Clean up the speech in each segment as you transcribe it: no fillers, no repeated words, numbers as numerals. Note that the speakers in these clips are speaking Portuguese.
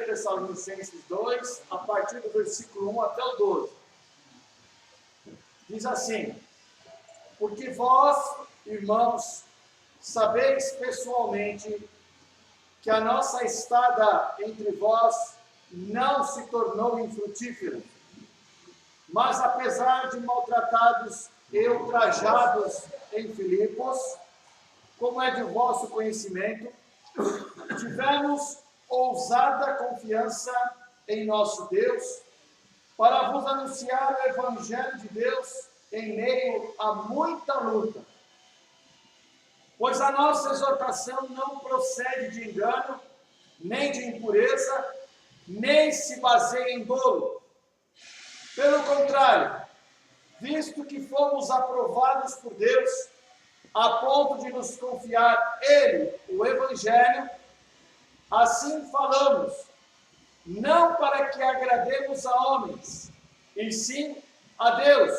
1 Tessalonicenses 2, a partir do versículo 1 até o 12. Diz assim: porque vós, irmãos, sabeis pessoalmente que a nossa estada entre vós não se tornou infrutífera, mas apesar de maltratados e ultrajados em Filipos, como é de vosso conhecimento, tivemos ousada confiança em nosso Deus, para vos anunciar o Evangelho de Deus em meio a muita luta. Pois a nossa exortação não procede de engano, nem de impureza, nem se baseia em dolo. Pelo contrário, visto que fomos aprovados por Deus, a ponto de nos confiar Ele, o Evangelho, assim falamos, não para que agrademos a homens, e sim a Deus,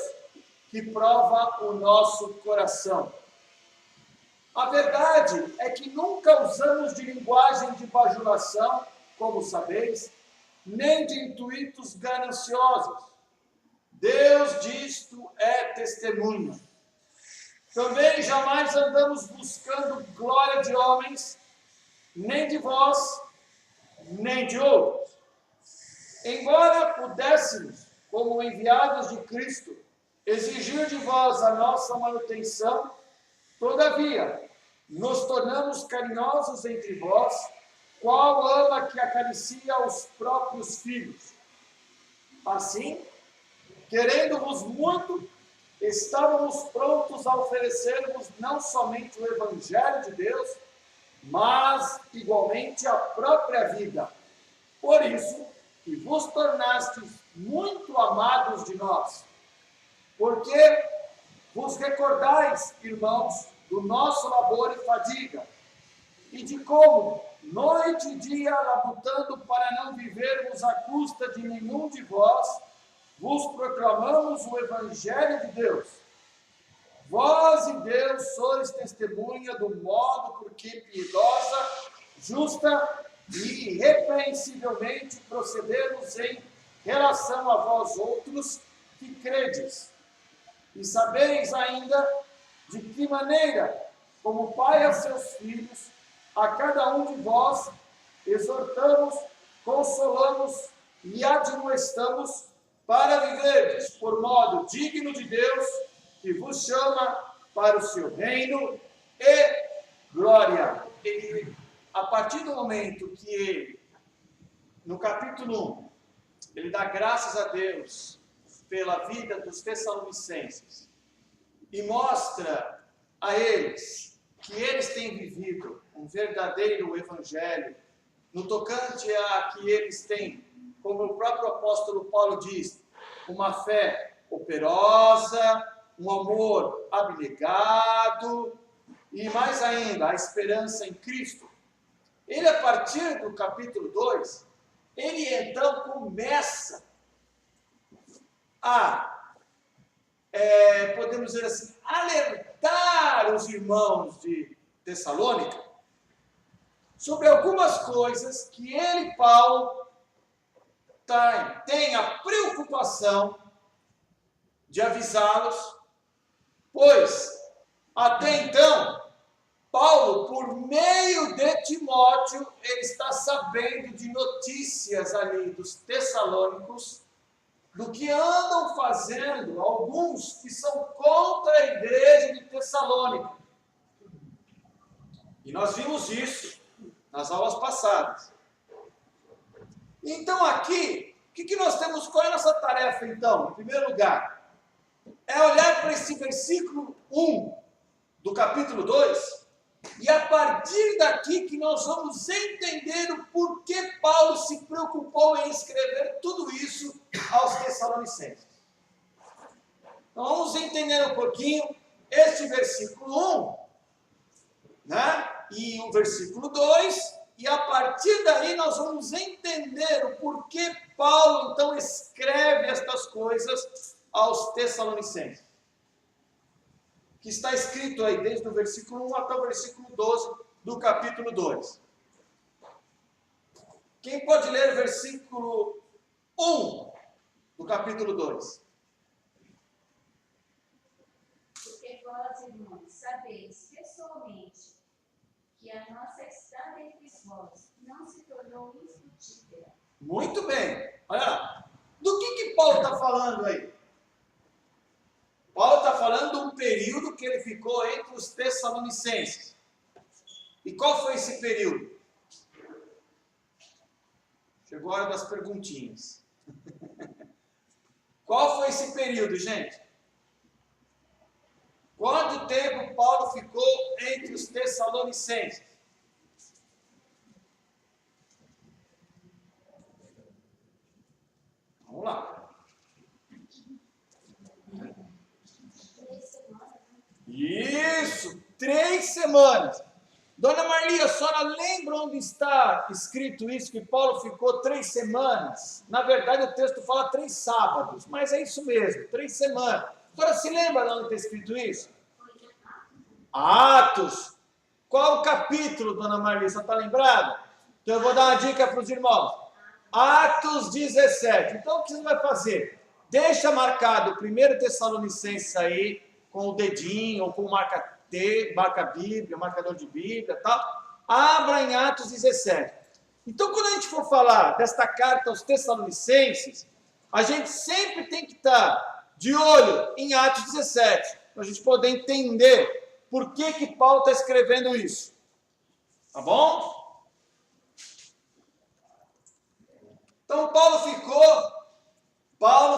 que prova o nosso coração. A verdade é que nunca usamos de linguagem de bajulação, como sabeis, nem de intuitos gananciosos. Deus disto é testemunha. Também jamais andamos buscando glória de homens, nem de vós, nem de outros. Embora pudéssemos, como enviados de Cristo, exigir de vós a nossa manutenção, todavia, nos tornamos carinhosos entre vós, qual ama que acaricia os próprios filhos. Assim, querendo-vos muito, estávamos prontos a oferecer-vos não somente o Evangelho de Deus, mas igualmente a própria vida. Por isso, que vos tornastes muito amados de nós, porque vos recordais, irmãos, do nosso labor e fadiga, e de como, noite e dia, labutando para não vivermos à custa de nenhum de vós, vos proclamamos o Evangelho de Deus. Vós e Deus sois testemunha do modo por que piedosa, justa e irrepreensivelmente procedemos em relação a vós outros que credes. E sabeis ainda de que maneira, como pai a seus filhos, a cada um de vós exortamos, consolamos e admoestamos para viverdes por modo digno de Deus, que vos chama para o seu reino e glória. A partir do momento que ele, no capítulo 1, ele dá graças a Deus pela vida dos Tessalonicenses e mostra a eles que eles têm vivido um verdadeiro evangelho, no tocante a que eles têm, como o próprio apóstolo Paulo diz, uma fé operosa, um amor abnegado e mais ainda, a esperança em Cristo. Ele, a partir do capítulo 2, ele então começa a, podemos dizer assim, alertar os irmãos de Tessalônica sobre algumas coisas que ele, Paulo, tem a preocupação de avisá-los, pois até então, Paulo, por meio de Timóteo, ele está sabendo de notícias ali dos tessalônicos, do que andam fazendo alguns que são contra a igreja de Tessalônica. E nós vimos isso nas aulas passadas. Então aqui, o que nós temos? Qual é a nossa tarefa então? Em primeiro lugar, é olhar para esse versículo 1 do capítulo 2, e a partir daqui que nós vamos entender o porquê Paulo se preocupou em escrever tudo isso aos Tessalonicenses. Então vamos entender um pouquinho este versículo 1, né? E o versículo 2, e a partir daí nós vamos entender o porquê Paulo então escreve estas coisas aos Tessalonicenses, que está escrito aí desde o versículo 1 até o versículo 12 do capítulo 2. Quem pode ler o versículo 1 do capítulo 2? Porque vós, irmãos, sabeis pessoalmente que a nossa estada entre vós não se tornou infrutífera. Muito bem. Olha lá. Do que Paulo está falando aí? Paulo está falando de um período que ele ficou entre os Tessalonicenses. E qual foi esse período? Chegou a hora das perguntinhas. Qual foi esse período, gente? Quanto tempo Paulo ficou entre os Tessalonicenses? Vamos lá. 3 semanas. Isso! 3 semanas. Dona Marli, a senhora lembra onde está escrito isso, que Paulo ficou 3 semanas? Na verdade, o texto fala 3 sábados, mas é isso mesmo, 3 semanas. A senhora se lembra de onde está escrito isso? Atos. Qual o capítulo, Dona Marli? Você está lembrada? Então eu vou dar uma dica para os irmãos. Atos 17. Então o que você vai fazer? Deixa marcado o 1 Tessalonicenses aí, com o dedinho, ou com marca T, marca Bíblia, marcador de Bíblia, tal. Abra em Atos 17. Então, quando a gente for falar desta carta aos Tessalonicenses, a gente sempre tem que estar de olho em Atos 17, para a gente poder entender por que Paulo está escrevendo isso. Tá bom? Então, Paulo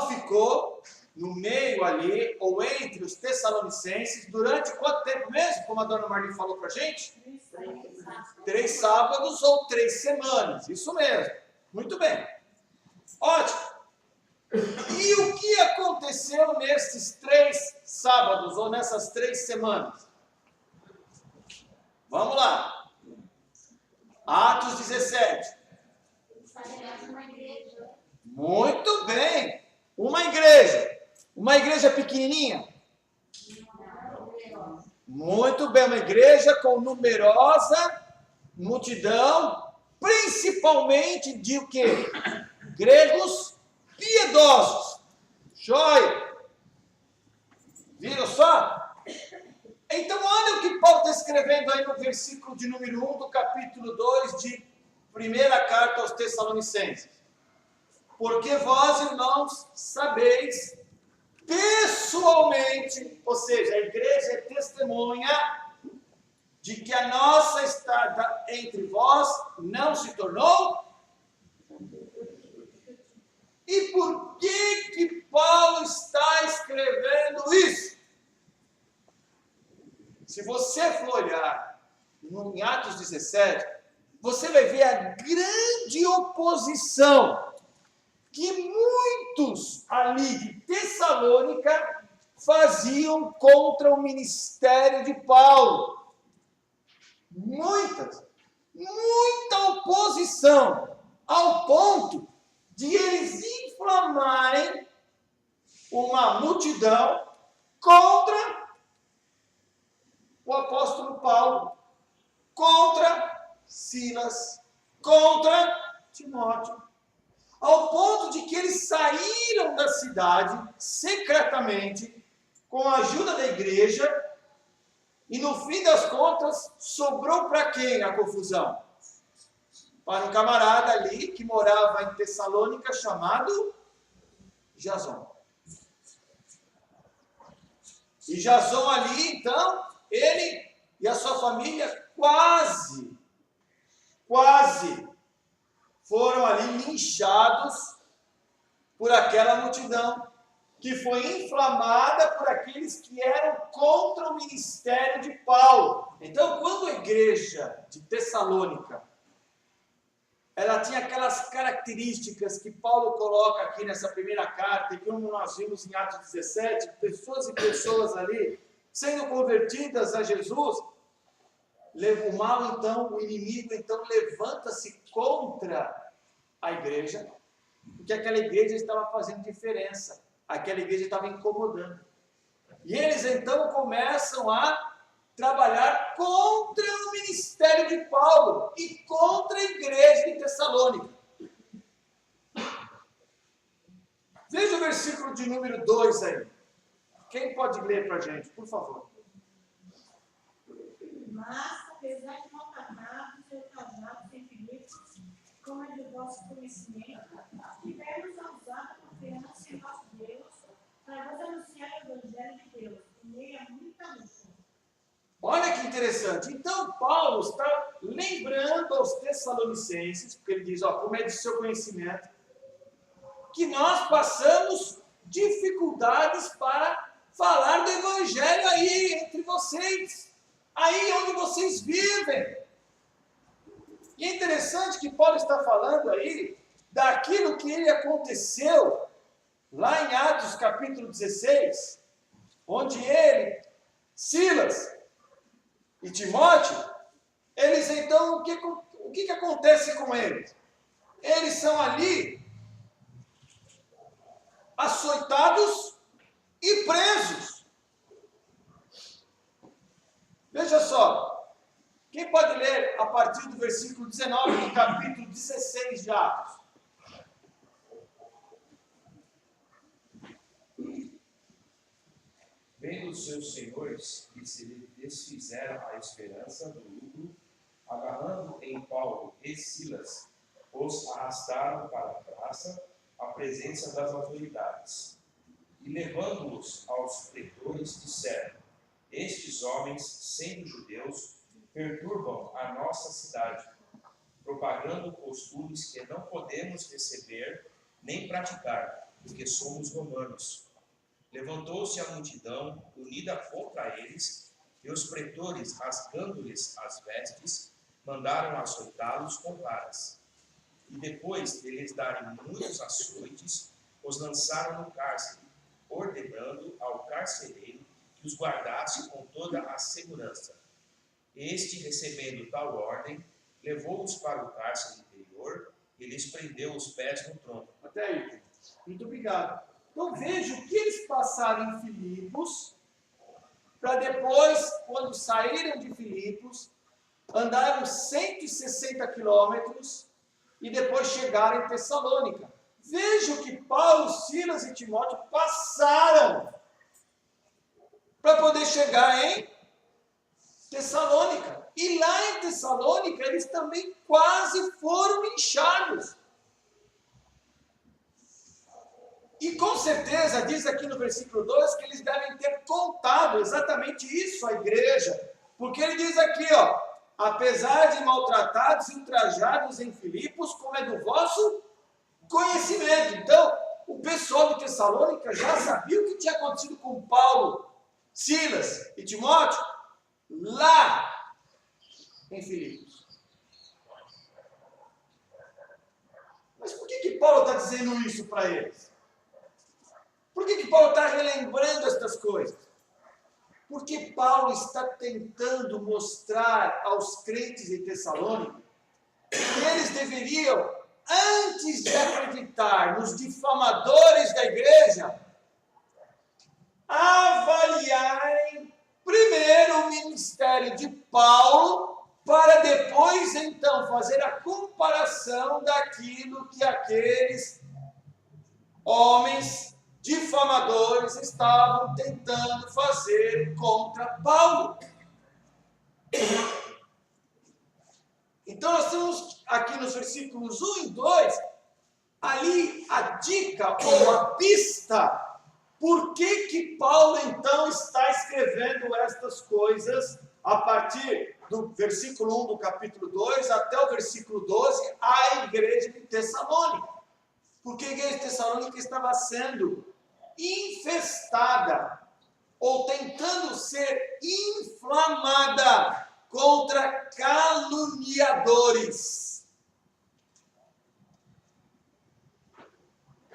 ficou no meio ali, ou entre os Tessalonicenses, durante quanto tempo mesmo? Como a dona Marli falou para a gente? 3 sábados ou 3 semanas. Isso mesmo. Muito bem. Ótimo. E o que aconteceu nesses 3 sábados, ou nessas 3 semanas? Vamos lá. Atos 17. Uma igreja. Muito bem. Uma igreja. Uma igreja pequenininha? Muito bem, uma igreja com numerosa multidão, principalmente de o quê? Gregos piedosos. Joia! Viram só? Então, olha o que Paulo está escrevendo aí no versículo de número 1 do capítulo 2 de primeira carta aos Tessalonicenses. Porque vós, irmãos, sabeis pessoalmente, ou seja, a igreja é testemunha de que a nossa estada entre vós não se tornou. E por que Paulo está escrevendo isso? Se você for olhar em Atos 17, você vai ver a grande oposição que muitos ali de Tessalônica faziam contra o ministério de Paulo. Muita oposição, ao ponto de eles inflamarem uma multidão contra o apóstolo Paulo, contra Silas, contra Timóteo. Ao ponto de que eles saíram da cidade secretamente, com a ajuda da igreja, e no fim das contas, sobrou para quem a confusão? Para um camarada ali que morava em Tessalônica chamado Jason. E Jason ali, então, ele e a sua família quase foram ali linchados por aquela multidão que foi inflamada por aqueles que eram contra o ministério de Paulo. Então, quando a igreja de Tessalônica, ela tinha aquelas características que Paulo coloca aqui nessa primeira carta, e como nós vimos em Atos 17, pessoas e pessoas ali sendo convertidas a Jesus, o mal, então, o inimigo, então, levanta-se contra a igreja, porque aquela igreja estava fazendo diferença, aquela igreja estava incomodando. E eles, então, começam a trabalhar contra o ministério de Paulo e contra a igreja de Tessalônica. Veja o versículo de número 2 aí. Quem pode ler para a gente, por favor? Mas, apesar de maltratados e ultrajados em Filipos, como é do vosso conhecimento, tivemos a usar a confiança em nosso Deus para vos anunciar o Evangelho de Deus, em meio a muita luta. Olha que interessante. Então, Paulo está lembrando aos Tessalonicenses, porque ele diz, como é de seu conhecimento, que nós passamos dificuldades para falar do Evangelho aí entre vocês, aí onde vocês vivem. E é interessante que Paulo está falando aí daquilo que ele aconteceu lá em Atos capítulo 16, onde ele, Silas e Timóteo, eles então, o que acontece com eles? Eles são ali açoitados e presos. Veja só, quem pode ler a partir do versículo 19 do capítulo 16 de Atos? Vendo os seus senhores que se desfizeram a esperança do lucro, agarrando em Paulo e Silas, os arrastaram para a praça, à presença das autoridades. E levando-os aos pretores, disseram: estes homens, sendo judeus, perturbam a nossa cidade, propagando costumes que não podemos receber nem praticar, porque somos romanos. Levantou-se a multidão, unida contra eles, e os pretores, rasgando-lhes as vestes, mandaram açoitá-los com varas. E depois de lhes darem muitos açoites, os lançaram no cárcere, ordenando ao carcereiro que os guardasse com toda a segurança. Este, recebendo tal ordem, levou-os para o cárcere interior e lhes prendeu os pés no tronco. Até aí. Muito obrigado. Então veja o que eles passaram em Filipos, para depois, quando saíram de Filipos, andaram 160 quilômetros e depois chegaram em Tessalônica. Veja o que Paulo, Silas e Timóteo passaram para poder chegar em Tessalônica. E lá em Tessalônica, eles também quase foram inchados. E com certeza, diz aqui no versículo 2, que eles devem ter contado exatamente isso à igreja. Porque ele diz aqui, apesar de maltratados e ultrajados em Filipos, como é do vosso conhecimento. Então, o pessoal de Tessalônica já sabia o que tinha acontecido com Paulo, Silas e Timóteo lá em Filipos. Mas por que Paulo está dizendo isso para eles? Por que Paulo está relembrando estas coisas? Porque Paulo está tentando mostrar aos crentes em Tessalônica que eles deveriam, antes de acreditar nos difamadores da igreja, avaliarem primeiro o ministério de Paulo, para depois então fazer a comparação daquilo que aqueles homens difamadores estavam tentando fazer contra Paulo. Então nós temos aqui nos versículos 1 e 2, ali a dica ou a pista, por que Paulo então está escrevendo estas coisas a partir do versículo 1 do capítulo 2 até o versículo 12, à igreja de Tessalônica. Porque a igreja de Tessalônica estava sendo infestada, ou tentando ser inflamada contra caluniadores.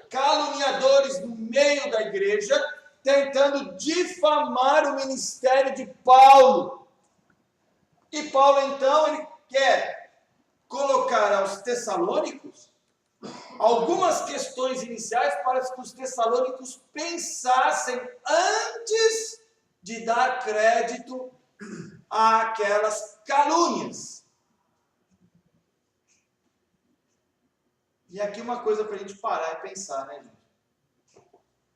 Caluniadores no meio da igreja, tentando difamar o ministério de Paulo. E Paulo, então, ele quer colocar aos tessalônicos algumas questões iniciais para que os tessalônicos pensassem antes de dar crédito àquelas calúnias. E aqui uma coisa para a gente parar e pensar, né, gente?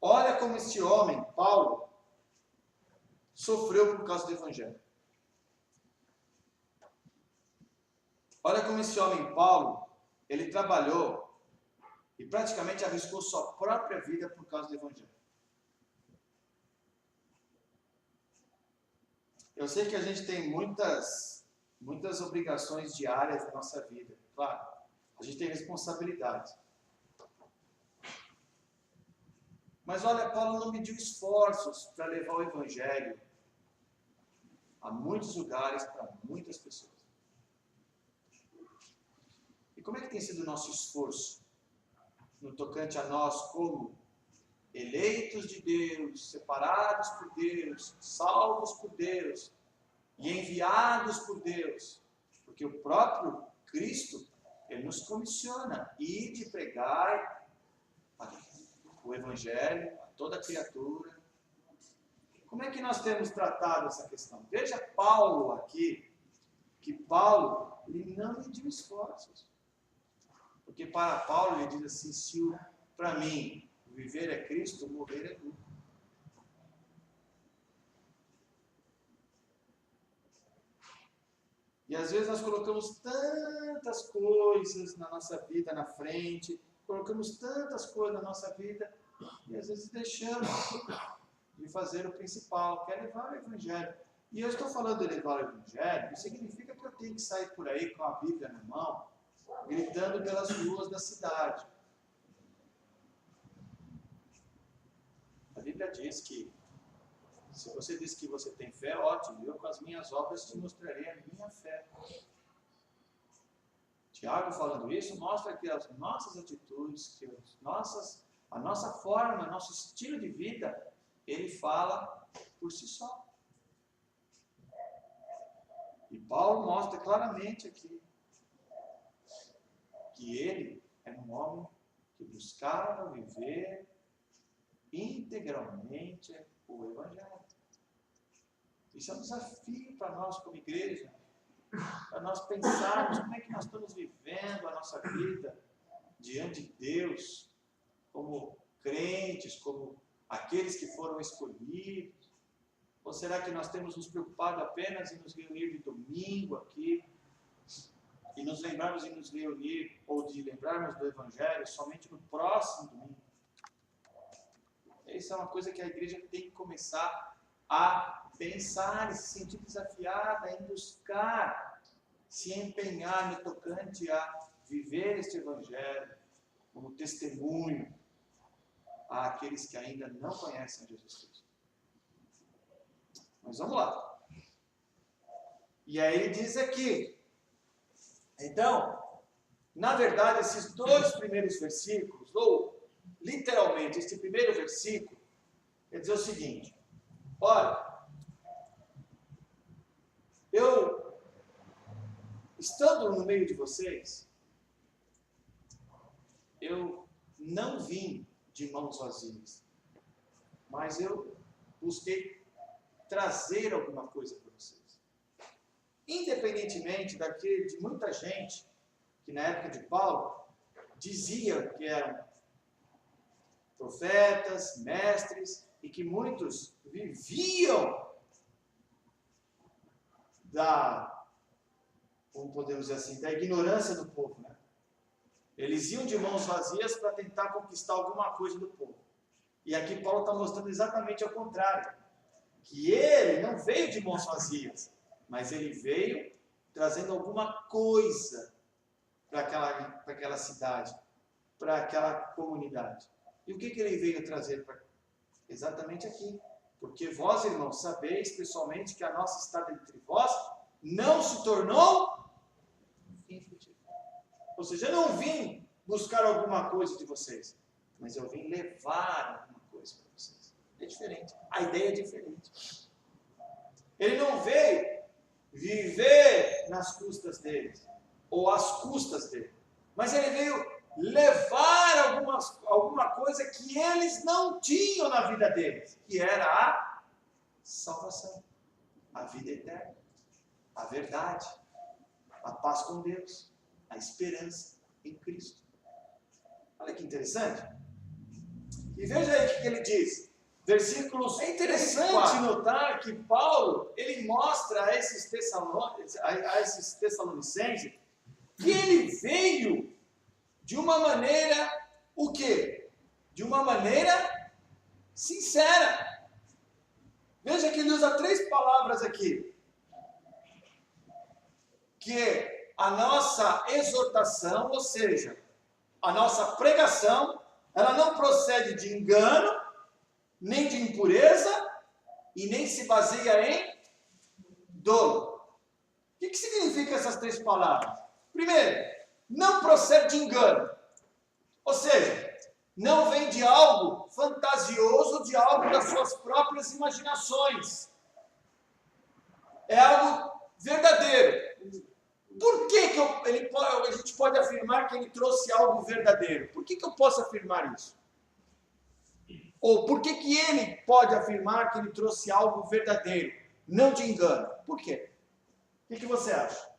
Olha como este homem, Paulo, sofreu por causa do Evangelho. Olha como esse homem, Paulo, ele trabalhou e praticamente arriscou sua própria vida por causa do Evangelho. Eu sei que a gente tem muitas obrigações diárias na nossa vida, claro. A gente tem responsabilidades. Mas olha, Paulo não mediu esforços para levar o Evangelho a muitos lugares, para muitas pessoas. E como é que tem sido o nosso esforço no tocante a nós como eleitos de Deus, separados por Deus, salvos por Deus e enviados por Deus? Porque o próprio Cristo, ele nos comissiona ir de pregar o Evangelho a toda criatura. Como é que nós temos tratado essa questão? Veja Paulo aqui, que Paulo, ele não mediu esforços. Porque para Paulo, ele diz assim, se para mim viver é Cristo, morrer é lucro. E às vezes nós colocamos tantas coisas na nossa vida na frente, colocamos tantas coisas na nossa vida, e às vezes deixamos de fazer o principal, que é levar o Evangelho. E eu estou falando de levar o Evangelho, isso significa que eu tenho que sair por aí com a Bíblia na mão, gritando pelas ruas da cidade. A Bíblia diz que, se você diz que você tem fé, ótimo, eu com as minhas obras te mostrarei a minha fé. Tiago falando isso, mostra que as nossas atitudes, que a nossa forma, nosso estilo de vida, ele fala por si só. E Paulo mostra claramente aqui que ele é um homem que buscava viver integralmente o Evangelho. Isso é um desafio para nós como igreja, para nós pensarmos como é que nós estamos vivendo a nossa vida diante de Deus, como crentes, como aqueles que foram escolhidos. Ou será que nós temos nos preocupado apenas em nos reunir de domingo aqui, e nos lembrarmos de nos reunir, ou de lembrarmos do Evangelho somente no próximo domingo? Isso é uma coisa que a igreja tem que começar a pensar e se sentir desafiada em buscar, se empenhar no tocante a viver este Evangelho como testemunho àqueles que ainda não conhecem Jesus Cristo. Mas vamos lá. E aí ele diz aqui, então, na verdade, esses dois primeiros versículos, ou literalmente, este primeiro versículo, quer dizer o seguinte: olha, eu, estando no meio de vocês, eu não vim de mãos vazias, mas eu busquei trazer alguma coisa para vocês. Independentemente de muita gente que na época de Paulo dizia que eram profetas, mestres, e que muitos viviam como podemos dizer assim, da ignorância do povo, né? Eles iam de mãos vazias para tentar conquistar alguma coisa do povo. E aqui Paulo está mostrando exatamente ao contrário, que ele não veio de mãos vazias, mas ele veio trazendo alguma coisa para aquela cidade, para aquela comunidade. E o que ele veio trazer? Exatamente aqui. Porque vós, irmãos, sabeis pessoalmente que a nossa estada entre vós não se tornou infrutífera. Ou seja, eu não vim buscar alguma coisa de vocês, mas eu vim levar alguma coisa para vocês. É diferente. A ideia é diferente. Ele não veio viver nas custas deles, ou às custas dele, mas ele veio levar alguma coisa que eles não tinham na vida deles, que era a salvação, a vida eterna. a verdade, a paz com Deus, a esperança em Cristo. Olha que interessante. E veja aí o que ele diz. Versículos. É interessante notar que Paulo, ele mostra a esses tessalonicenses que ele veio de uma maneira, o quê? De uma maneira sincera. Veja que ele usa 3 palavras aqui. Que é a nossa exortação, ou seja, a nossa pregação, ela não procede de engano, nem de impureza, e nem se baseia em dolo. O que significa essas 3 palavras? Primeiro, não procede de engano. Ou seja, não vem de algo fantasioso, de algo das suas próprias imaginações. É algo verdadeiro. Por que a gente pode afirmar que ele trouxe algo verdadeiro? Por que eu posso afirmar isso? Ou por que ele pode afirmar que ele trouxe algo verdadeiro, não de engano? Por quê? O que você acha?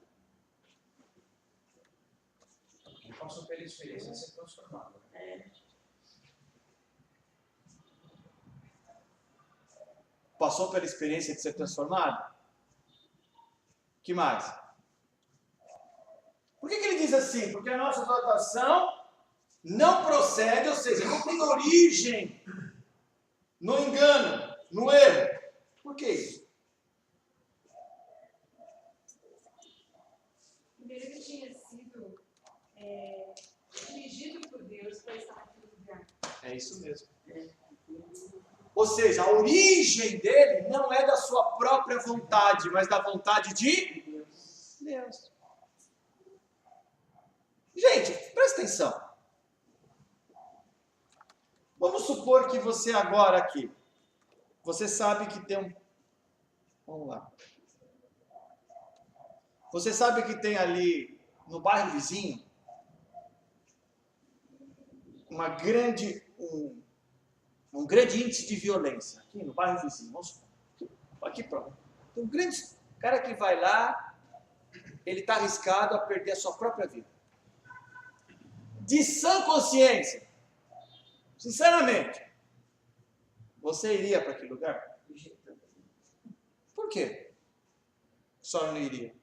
Ele passou pela experiência de ser transformado. Passou pela experiência de ser transformado? O que mais? Por que ele diz assim? Porque a nossa exortação não procede, ou seja, não tem origem no engano, no erro. Por que isso? Primeiro, ele tinha sido dirigido por Deus para estar naquele lugar. É isso mesmo. Ou seja, a origem dele não é da sua própria vontade, mas da vontade de Deus. Gente, presta atenção. Vamos supor que você agora aqui, você sabe que tem um... Vamos lá. Você sabe que tem ali, no bairro vizinho, um grande índice de violência. Aqui no bairro vizinho, vamos supor. Aqui pronto. Tem um grande cara que vai lá, ele está arriscado a perder a sua própria vida. De sã consciência, sinceramente, você iria para aquele lugar? Por quê? Só não iria?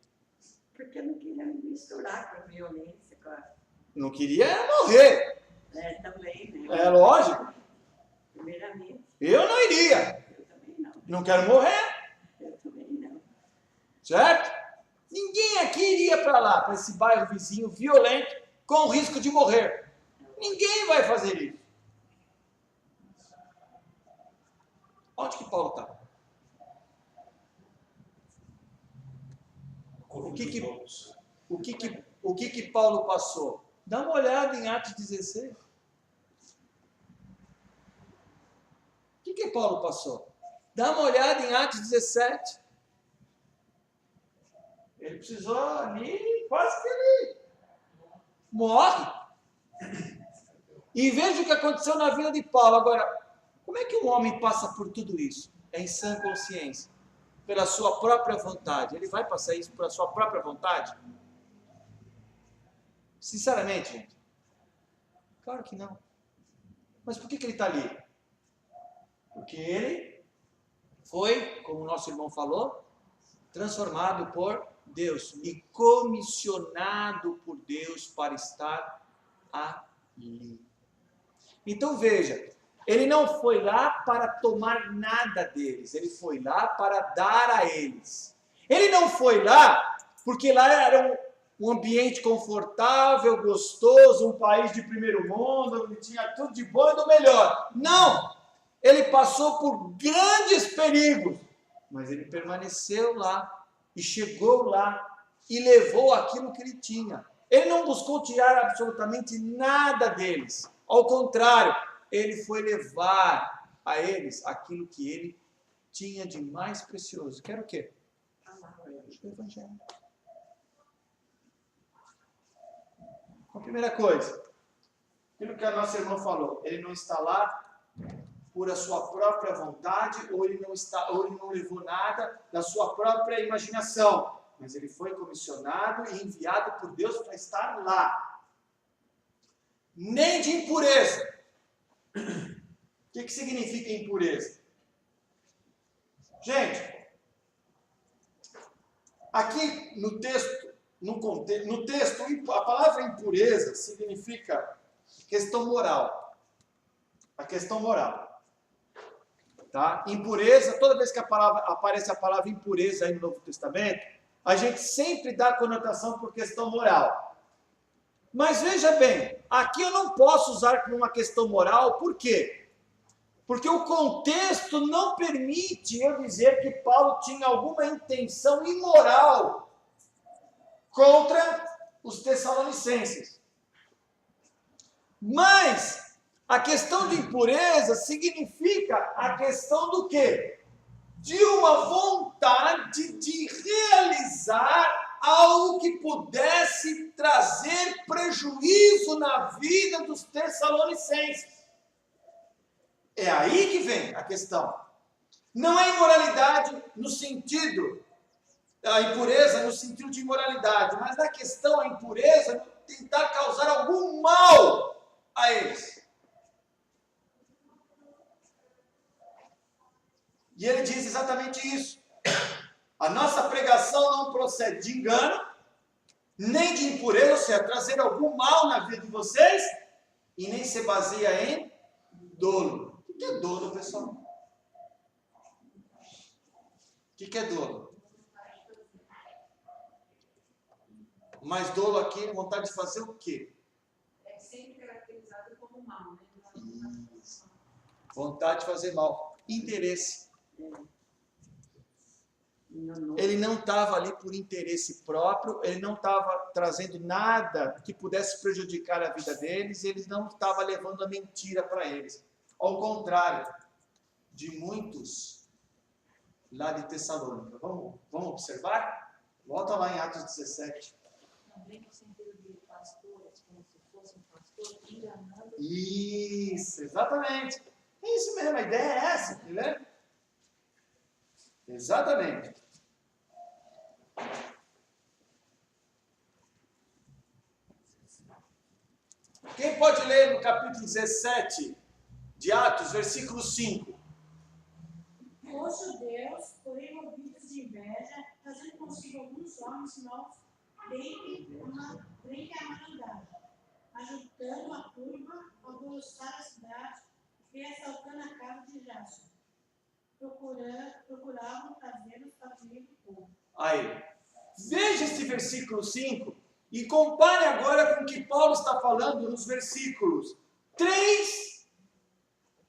Porque eu não queria me misturar com a violência, claro. Não queria morrer. Também, né? É lógico. Primeiramente, Eu não iria. eu também não. Não quero morrer. Eu também não. Certo? Ninguém aqui iria para lá, para esse bairro vizinho violento, com o risco de morrer. Ninguém vai fazer isso. Onde que Paulo está? O que Paulo passou? Dá uma olhada em Atos 16. O que Paulo passou? Dá uma olhada em Atos 17. Ele precisou ali, quase que ele morre. E veja o que aconteceu na vida de Paulo. Agora, como é que um homem passa por tudo isso? É em sã consciência. Pela sua própria vontade. Ele vai passar isso pela sua própria vontade? Sinceramente, gente. Claro que não. Mas por que ele está ali? Porque ele foi, como o nosso irmão falou, transformado por Deus e comissionado por Deus para estar ali. Então veja, ele não foi lá para tomar nada deles, ele foi lá para dar a eles. Ele não foi lá porque lá era um ambiente confortável, gostoso, um país de primeiro mundo, onde tinha tudo de bom e do melhor. Não! Ele passou por grandes perigos, mas ele permaneceu lá e chegou lá e levou aquilo que ele tinha. Ele não buscou tirar absolutamente nada deles. Ao contrário, ele foi levar a eles aquilo que ele tinha de mais precioso. Que era o quê? O Evangelho. A primeira coisa, aquilo que a nossa irmã falou, ele não está lá por a sua própria vontade, ou ele não levou nada da sua própria imaginação. mas ele foi comissionado e enviado por Deus para estar lá. Nem de impureza. O que significa impureza? Gente, aqui no texto, a palavra impureza significa questão moral. A questão moral. Tá? Impureza, toda vez que aparece a palavra impureza aí no Novo Testamento, a gente sempre dá conotação por questão moral. Mas veja bem, aqui eu não posso usar como uma questão moral, por quê? Porque o contexto não permite eu dizer que Paulo tinha alguma intenção imoral contra os tessalonicenses. Mas a questão de impureza significa a questão do quê? De uma vontade de realizar algo que pudesse trazer prejuízo na vida dos tessalonicenses. É aí que vem a questão. Não é imoralidade no sentido, a impureza no sentido de imoralidade, mas a questão, a impureza, tentar causar algum mal a eles. E ele diz exatamente isso. A nossa pregação não procede de engano, nem de impureza, ou seja, trazer algum mal na vida de vocês, e nem se baseia em dolo. O que é dolo, pessoal? O que é dolo? Mas dolo aqui é vontade de fazer o quê? É sempre caracterizado como mal, né? Vontade de fazer mal. Interesse. Ele não estava ali por interesse próprio, ele não estava trazendo nada que pudesse prejudicar a vida deles, ele não estava levando a mentira para eles. Ao contrário de muitos lá de Tessalônica. Vamos observar? Volta lá em Atos 17. Também no sentido de pastores, como se fosse um pastor, enganando. Isso, exatamente. É isso mesmo, a ideia é essa, tá vendo? Exatamente. Quem pode ler no capítulo 17 de Atos, versículo 5? Os judeus, porém, movidos de inveja, trazendo consigo alguns homens maus, dentre a malandragem, ajudando a turma a alvoroçar a cidade e assaltando a casa de Jason. Procuravam trazê-los para o meio do povo. Aí, veja esse versículo 5 e compare agora com o que Paulo está falando nos versículos 3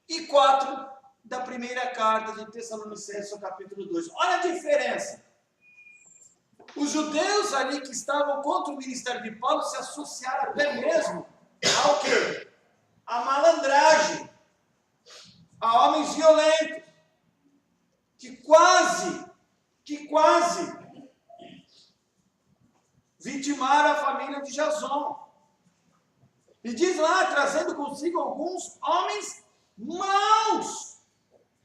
e 4 da primeira carta de Tessalonicenses, no capítulo 2. Olha a diferença. Os judeus ali que estavam contra o ministério de Paulo se associaram até mesmo ao quê? A malandragem, a homens violentos, que quase vitimaram a família de Jason. E diz lá, trazendo consigo alguns homens maus,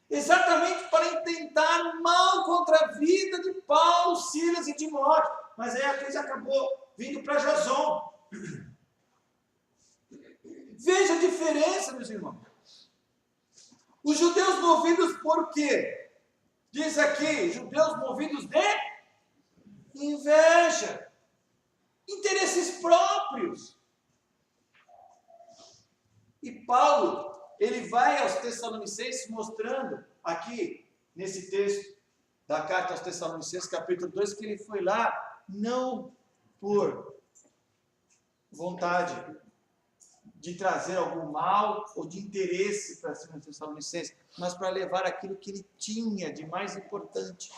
exatamente para intentar mal contra a vida de Paulo, Silas e Timóteo. Mas aí a coisa acabou vindo para Jason. Veja a diferença, meus irmãos. Os judeus movidos por quê? Diz aqui, judeus movidos de inveja, interesses próprios. E Paulo, ele vai aos Tessalonicenses mostrando aqui, nesse texto da carta aos Tessalonicenses, capítulo 2, que ele foi lá não por vontade de trazer algum mal ou de interesse para cima dos Tessalonicenses, mas para levar aquilo que ele tinha de mais importante.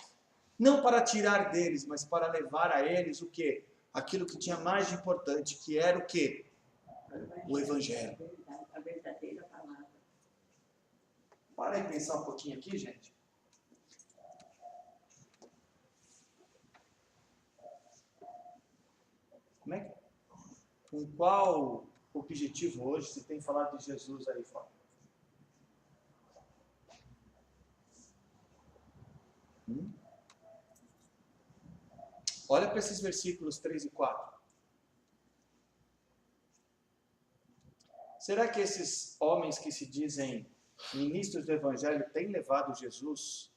Não para tirar deles, mas para levar a eles o quê? Aquilo que tinha mais de importante, que era o quê? O Evangelho. A verdadeira palavra. Para aí pensar um pouquinho aqui, gente. Como é que, com qual objetivo hoje se tem falado de Jesus aí fora? Olha para esses versículos 3 e 4. Será que esses homens que se dizem ministros do Evangelho têm levado Jesus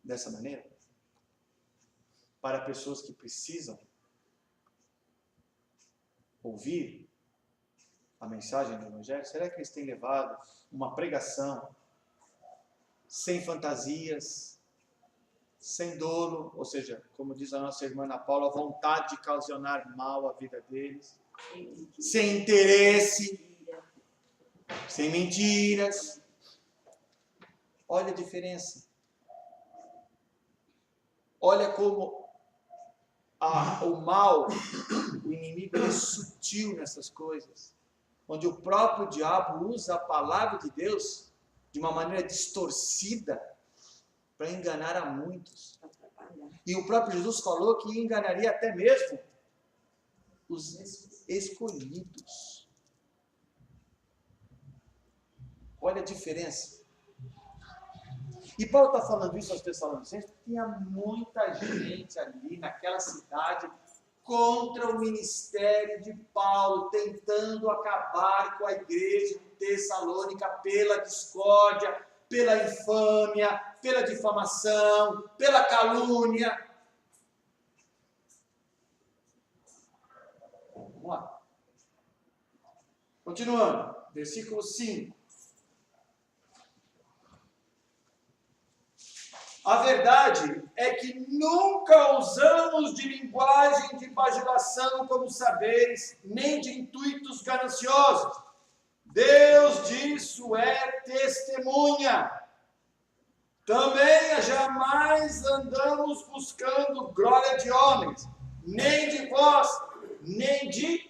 dessa maneira? Para pessoas que precisam ouvir a mensagem do Evangelho? Será que eles têm levado uma pregação sem fantasias, sem dolo, ou seja, como diz a nossa irmã Ana Paula, a vontade de ocasionar mal à vida deles, sem interesse, sem mentiras? Olha a diferença. Olha como o mal, o inimigo, é sutil nessas coisas, onde o próprio diabo usa a palavra de Deus de uma maneira distorcida para enganar a muitos. E o próprio Jesus falou que enganaria até mesmo os escolhidos. Olha a diferença. E Paulo está falando isso aos Tessalonicenses, porque tinha muita gente ali naquela cidade contra o ministério de Paulo, tentando acabar com a igreja de Tessalônica pela discórdia, pela infâmia, pela difamação, pela calúnia. Vamos lá. Continuando, versículo 5. A verdade é que nunca usamos de linguagem de bajulação, como sabeis, nem de intuitos gananciosos. Deus disso é testemunha. Também jamais andamos buscando glória de homens, nem de vós, nem de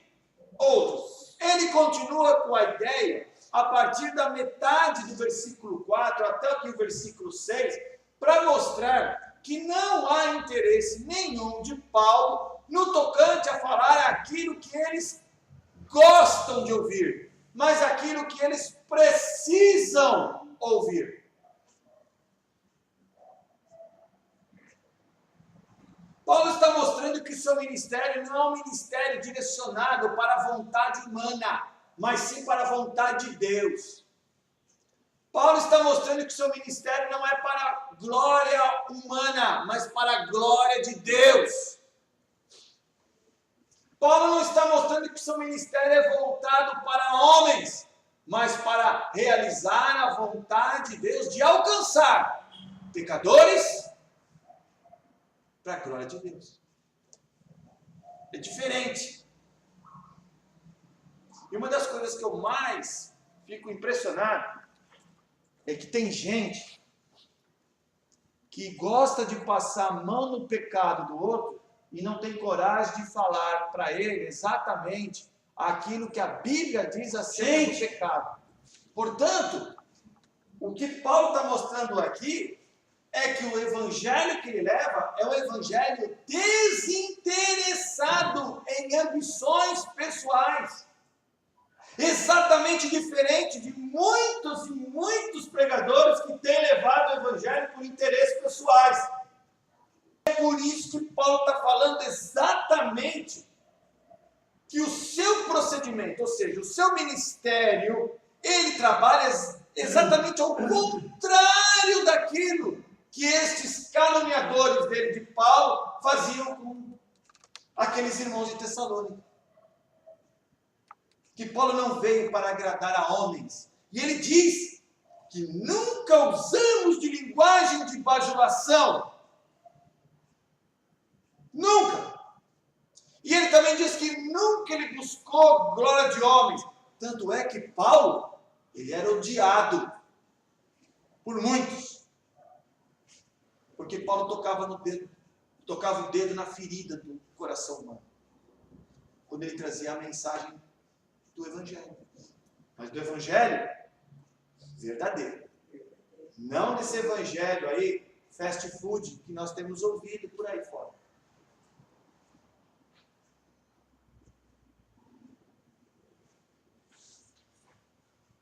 outros. Ele continua com a ideia, a partir da metade do versículo 4 até aqui o versículo 6, para mostrar que não há interesse nenhum de Paulo no tocante a falar aquilo que eles gostam de ouvir, mas aquilo que eles precisam ouvir. Paulo está mostrando que seu ministério não é um ministério direcionado para a vontade humana, mas sim para a vontade de Deus. Paulo está mostrando que seu ministério não é para a glória humana, mas para a glória de Deus. Paulo não está mostrando que seu ministério é voltado para homens, mas para realizar a vontade de Deus de alcançar pecadores para a glória de Deus. É diferente. E uma das coisas que eu mais fico impressionado é que tem gente que gosta de passar a mão no pecado do outro e não tem coragem de falar para ele exatamente aquilo que a Bíblia diz acerca do pecado. Portanto, o que Paulo está mostrando aqui é que o evangelho que ele leva é um evangelho desinteressado em ambições pessoais. Exatamente diferente de muitos e muitos pregadores que têm levado o evangelho por interesses pessoais. É por isso que Paulo está falando exatamente que o seu procedimento, ou seja, o seu ministério, ele trabalha exatamente ao contrário daquilo que estes caluniadores dele, de Paulo, faziam com aqueles irmãos de Tessalônica. Que Paulo não veio para agradar a homens. E ele diz que nunca usamos de linguagem de bajulação. Nunca. E ele também diz que nunca ele buscou glória de homens. Tanto é que Paulo, ele era odiado por muitos. Porque Paulo tocava o dedo na ferida do coração humano. Quando ele trazia a mensagem do evangelho. Mas do evangelho verdadeiro. Não desse evangelho aí, fast food, que nós temos ouvido por aí fora.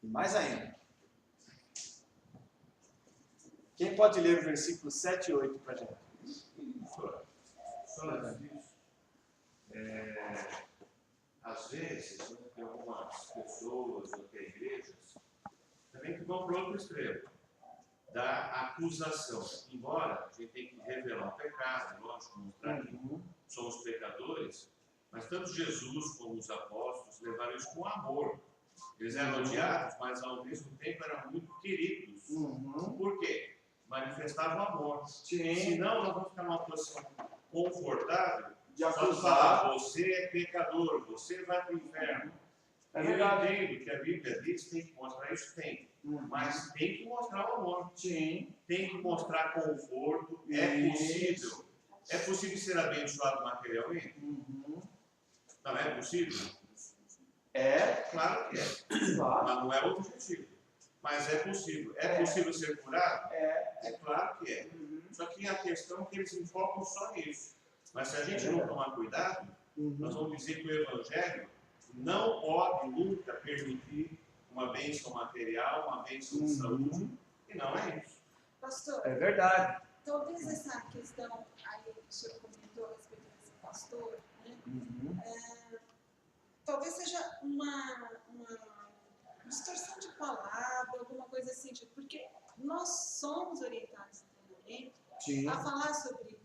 E mais ainda. Quem pode ler o versículo 7 e 8 para a gente? às vezes, tem algumas pessoas ou até igrejas também que vão para outro extremo, da acusação. Embora a gente tenha que revelar o pecado, lógico, mostrar que somos pecadores, mas tanto Jesus como os apóstolos levaram isso com amor. Eles eram odiados, mas ao mesmo tempo eram muito queridos. Por quê? Manifestavam amor. Senão, nós vamos ficar numa posição confortável de acusar. Você é pecador, você vai para o inferno. Eu entendo que a Bíblia diz que tem que mostrar isso, tem. Mas tem que mostrar o amor. Tem que mostrar conforto. É possível. É possível ser abençoado materialmente? Não é possível? Claro que é. Mas não é o objetivo. Mas é possível. É possível ser curado? É claro que é. Só que a questão é que eles enfocam só nisso. Mas se a gente não tomar cuidado, nós vamos dizer que o Evangelho não pode nunca permitir uma bênção material, uma bênção de saúde. E não é isso. Pastor, É verdade. talvez essa questão aí que o senhor comentou a respeito desse pastor, né? Talvez seja uma distorção de palavra, alguma coisa assim, tipo, porque nós somos orientados no treinamento a falar sobre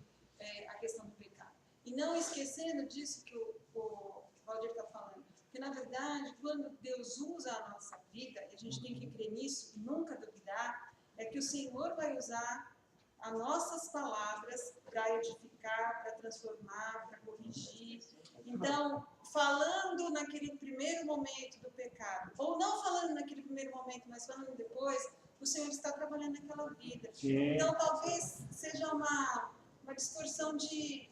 a questão do pecado. E não esquecendo disso que o Valdir está falando. Porque, na verdade, quando Deus usa a nossa vida, e a gente tem que crer nisso e nunca duvidar, é que o Senhor vai usar as nossas palavras para edificar, para transformar, para corrigir. Então, falando naquele primeiro momento do pecado, ou não falando naquele primeiro momento, mas falando depois, o Senhor está trabalhando naquela vida. Então, talvez seja uma distorção de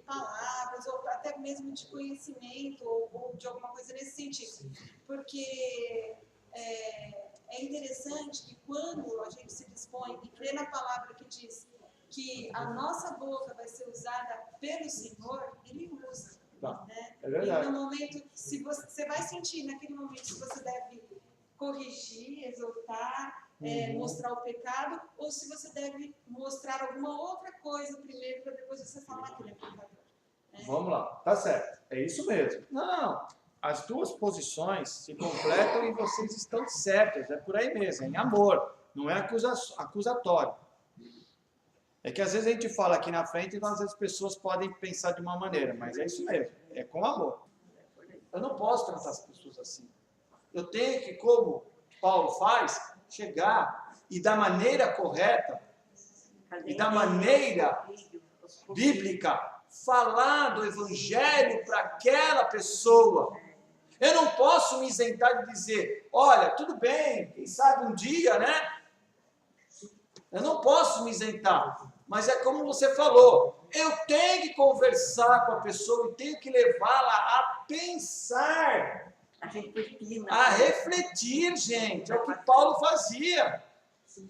palavras, ou até mesmo de conhecimento, ou de alguma coisa nesse sentido. Porque é interessante que quando a gente se dispõe e crê na palavra que diz que a nossa boca vai ser usada pelo Senhor, Ele usa. Né? É verdade. E no momento, se você vai sentir naquele momento se você deve corrigir, exortar, mostrar o pecado, ou se você deve mostrar alguma outra coisa primeiro, para depois você falar que ele é pecador. Vamos lá, tá certo. É isso mesmo. Não, as duas posições se completam e vocês estão certos. É por aí mesmo, é em amor, não é acusatório. É que às vezes a gente fala aqui na frente e às vezes as pessoas podem pensar de uma maneira, mas é isso mesmo, é com amor. Eu não posso tratar as pessoas assim. Eu tenho que, como Paulo faz, chegar e da maneira correta e da maneira bíblica falar do evangelho para aquela pessoa. Eu não posso me isentar de dizer, olha, tudo bem, quem sabe um dia, né? Eu não posso me isentar, mas é como você falou, eu tenho que conversar com a pessoa e tenho que levá-la a pensar, a refletir, gente. É o que Paulo fazia,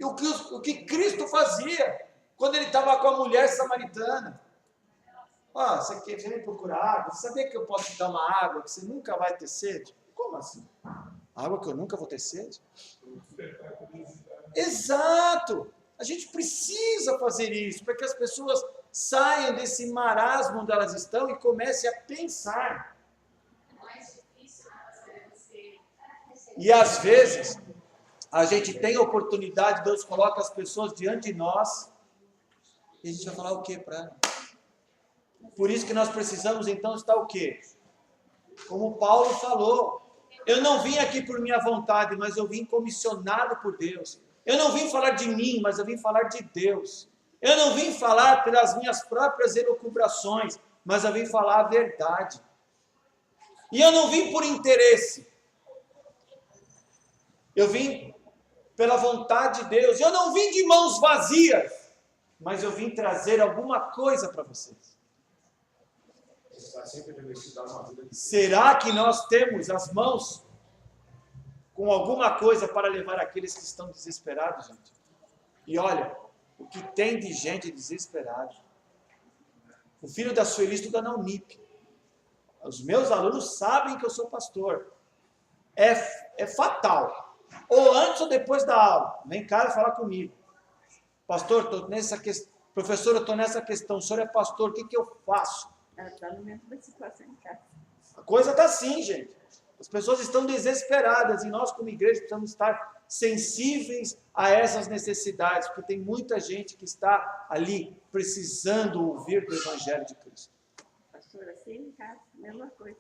o que Cristo fazia quando ele estava com a mulher samaritana. Você quer vir procurar água? Você sabia que eu posso te dar uma água que você nunca vai ter sede? Como assim? Água que eu nunca vou ter sede? Exato! A gente precisa fazer isso para que as pessoas saiam desse marasmo onde elas estão e comecem a pensar. E às vezes, a gente tem a oportunidade, Deus coloca as pessoas diante de nós e a gente vai falar o quê para ela? Por isso que nós precisamos então estar o quê? Como Paulo falou, eu não vim aqui por minha vontade, mas eu vim comissionado por Deus. Eu não vim falar de mim, mas eu vim falar de Deus. Eu não vim falar pelas minhas próprias elucubrações, mas eu vim falar a verdade. E eu não vim por interesse. Eu vim pela vontade de Deus. Eu não vim de mãos vazias, mas eu vim trazer alguma coisa para vocês. Será que nós temos as mãos com alguma coisa para levar aqueles que estão desesperados, gente? E olha, o que tem de gente desesperada. O filho da Sueli estuda na Unip. Os meus alunos sabem que eu sou pastor. É fatal. Ou antes ou depois da aula. Vem cá falar comigo. Pastor, estou nessa questão. Professor, eu estou nessa questão. O senhor é pastor, o que eu faço? Ela está na mesma situação em casa. A coisa está assim, gente. As pessoas estão desesperadas e nós, como igreja, precisamos estar sensíveis a essas necessidades, porque tem muita gente que está ali precisando ouvir do Evangelho de Cristo. Pastor, assim em casa, mesma coisa.